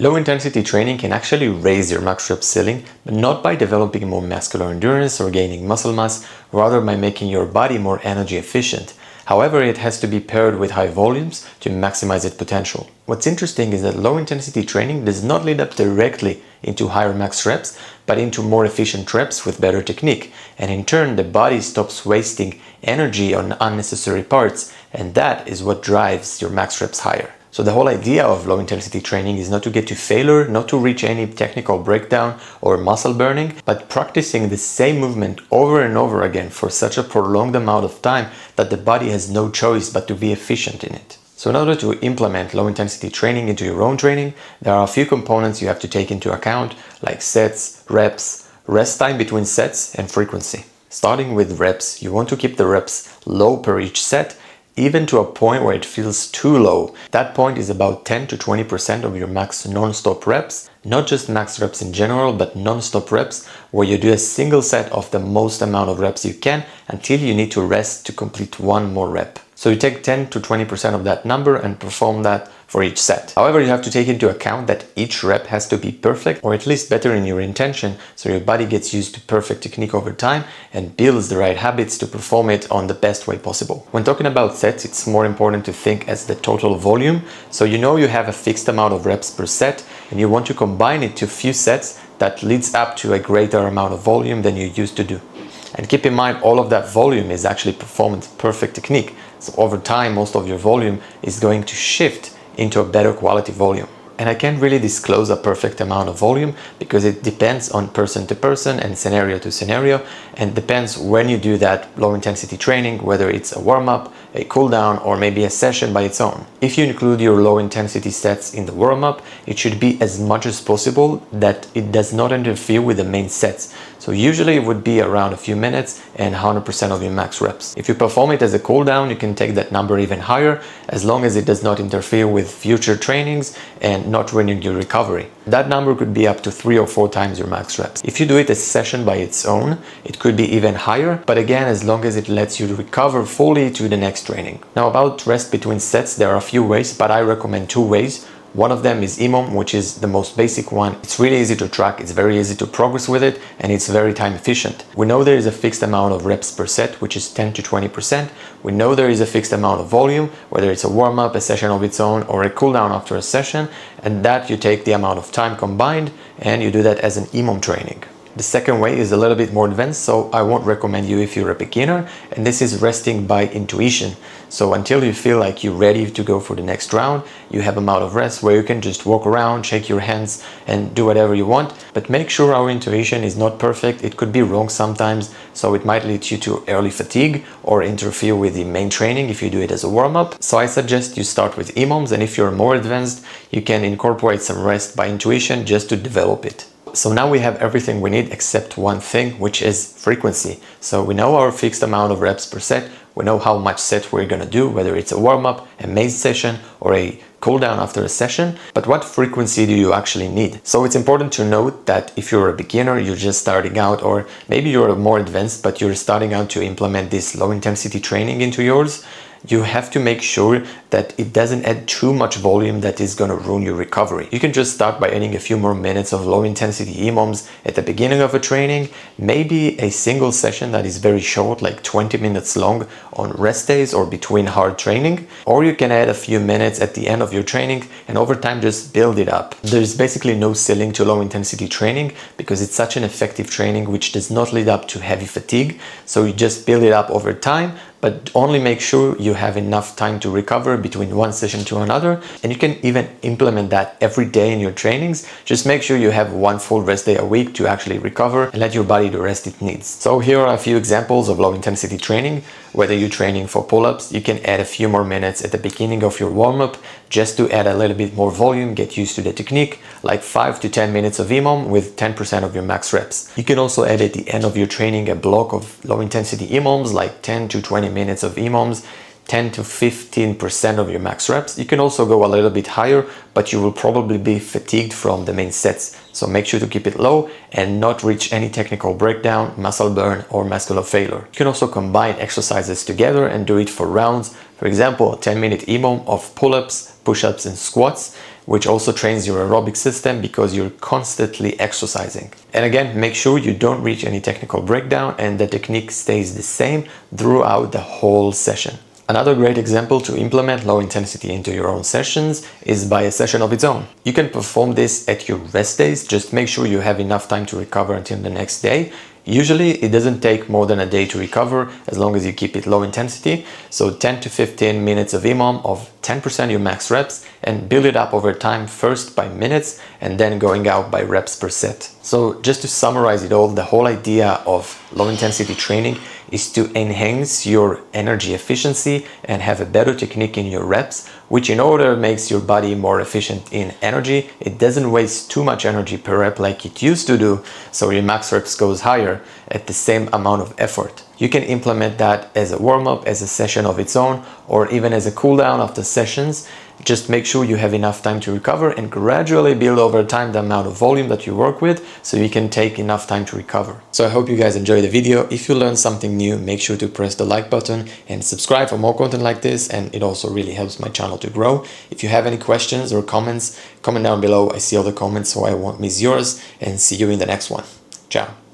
Low intensity training can actually raise your max rep ceiling, but not by developing more muscular endurance or gaining muscle mass, rather by making your body more energy efficient. However, it has to be paired with high volumes to maximize its potential. What's interesting is that low intensity training does not lead up directly into higher max reps, but into more efficient reps with better technique. And in turn, the body stops wasting energy on unnecessary parts, and that is what drives your max reps higher. So the whole idea of low intensity training is not to get to failure, not to reach any technical breakdown or muscle burning, but practicing the same movement over and over again for such a prolonged amount of time that the body has no choice but to be efficient in it. So in order to implement low intensity training into your own training, there are a few components you have to take into account, like sets, reps, rest time between sets, and frequency. Starting with reps, you want to keep the reps low per each set, even to a point where it feels too low. That point is about 10 to 20% of your max non-stop reps, not just max reps in general, but non-stop reps where you do a single set of the most amount of reps you can until you need to rest to complete one more rep. So you take 10 to 20% of that number and perform that for each set. However, you have to take into account that each rep has to be perfect, or at least better in your intention, so your body gets used to perfect technique over time and builds the right habits to perform it on the best way possible. When talking about sets, it's more important to think as the total volume. So you know you have a fixed amount of reps per set and you want to combine it to a few sets that leads up to a greater amount of volume than you used to do. And keep in mind, all of that volume is actually performance perfect technique. So over time, most of your volume is going to shift into a better quality volume. And I can't really disclose a perfect amount of volume because it depends on person to person and scenario to scenario, and depends when you do that low intensity training, whether it's a warm-up, a cool down, or maybe a session by its own. If you include your low intensity sets in the warm-up, it should be as much as possible that it does not interfere with the main sets. So usually it would be around a few minutes and 100% of your max reps. If you perform it as a cool down, you can take that number even higher, as long as it does not interfere with future trainings and not ruining your recovery. That number could be up to 3 or 4 times your max reps. If you do it as a session by its own, it could be even higher, but again, as long as it lets you recover fully to the next training. Now, about rest between sets, there are a few ways, but I recommend 2 ways. One of them is EMOM, which is the most basic one. It's really easy to track, it's very easy to progress with it, and it's very time efficient. We know there is a fixed amount of reps per set, which is 10 to 20%. We know there is a fixed amount of volume, whether it's a warm-up, a session of its own, or a cool down after a session, and that you take the amount of time combined, and you do that as an EMOM training. The second way is a little bit more advanced, so I won't recommend you if you're a beginner, and this is resting by intuition. So until you feel like you're ready to go for the next round, you have amount of rest where you can just walk around, shake your hands, and do whatever you want. But make sure our intuition is not perfect. It could be wrong sometimes, so it might lead you to early fatigue or interfere with the main training if you do it as a warm-up. So I suggest you start with EMOMs, and if you're more advanced, you can incorporate some rest by intuition just to develop it. So now we have everything we need except one thing, which is frequency. So we know our fixed amount of reps per set, we know how much set we're gonna do, whether it's a warm-up, a main session, or a cool down after a session, but what frequency do you actually need? So it's important to note that if you're a beginner, you're just starting out, or maybe you're more advanced, but you're starting out to implement this low intensity training into yours, you have to make sure that it doesn't add too much volume that is going to ruin your recovery. You can just start by adding a few more minutes of low intensity EMOMs at the beginning of a training, maybe a single session that is very short, like 20 minutes long on rest days or between hard training, or you can add a few minutes at the end of your training and over time just build it up. There's basically no ceiling to low intensity training because it's such an effective training which does not lead up to heavy fatigue, so you just build it up over time, but only make sure you have enough time to recover between one session to another, and you can even implement that every day in your trainings. Just make sure you have one full rest day a week to actually recover and let your body the rest it needs. So here are a few examples of low intensity training. Whether you're training for pull-ups, you can add a few more minutes at the beginning of your warm-up just to add a little bit more volume, get used to the technique, like 5 to 10 minutes of EMOM with 10% of your max reps. You can also add at the end of your training a block of low intensity EMOMs, like 10 to 20 minutes of EMOMs, 10 to 15% of your max reps. You can also go a little bit higher, but you will probably be fatigued from the main sets. So make sure to keep it low and not reach any technical breakdown, muscle burn, or muscular failure. You can also combine exercises together and do it for rounds. For example, a 10-minute EMOM of pull-ups, push-ups, and squats. which also trains your aerobic system because you're constantly exercising. And again, make sure you don't reach any technical breakdown and the technique stays the same throughout the whole session. Another great example to implement low intensity into your own sessions is by a session of its own. You can perform this at your rest days, just make sure you have enough time to recover until the next day. Usually it doesn't take more than a day to recover as long as you keep it low intensity. So 10 to 15 minutes of EMOM of 10% your max reps and build it up over time, first by minutes and then going out by reps per set. So just to summarize it all, the whole idea of low intensity training is to enhance your energy efficiency and have a better technique in your reps, which in order makes your body more efficient in energy. It doesn't waste too much energy per rep like it used to do, so your max reps goes higher at the same amount of effort. You can implement that as a warm-up, as a session of its own, or even as a cool-down after sessions. Just make sure you have enough time to recover and gradually build over time the amount of volume that you work with so you can take enough time to recover. So I hope you guys enjoyed the video. If you learned something new, make sure to press the like button and subscribe for more content like this, and it also really helps my channel to grow. If you have any questions or comments, comment down below. I see all the comments so I won't miss yours, and see you in the next one. Ciao.